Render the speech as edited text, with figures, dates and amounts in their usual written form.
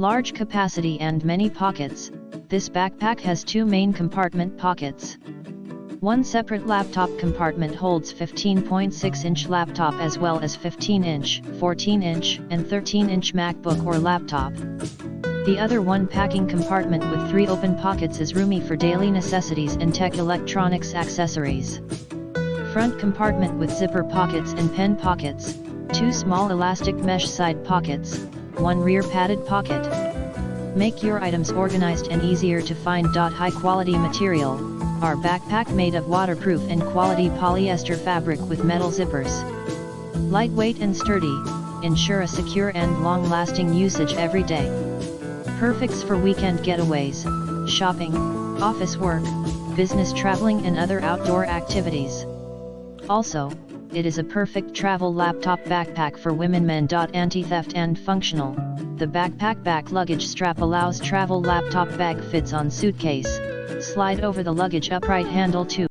Large capacity and many pockets, this backpack has two main compartment pockets. One separate laptop compartment holds 15.6-inch laptop as well as 15-inch, 14-inch, and 13-inch MacBook or laptop. The other one packing compartment with 3 open pockets is roomy for daily necessities and tech electronics accessories. Front compartment with zipper pockets and pen pockets, 2 small elastic mesh side pockets, 1 rear padded pocket. Make your items organized and easier to find. High quality material, our backpack made of waterproof and quality polyester fabric with metal zippers. Lightweight and sturdy, ensure a secure and long-lasting usage every day. Perfect for weekend getaways, shopping, office work, business traveling and other outdoor activities. Also, it is a perfect travel laptop backpack for women. Men. Anti-theft and functional, the backpack back luggage strap allows travel laptop bag fits on suitcase, slide over the luggage upright handle too.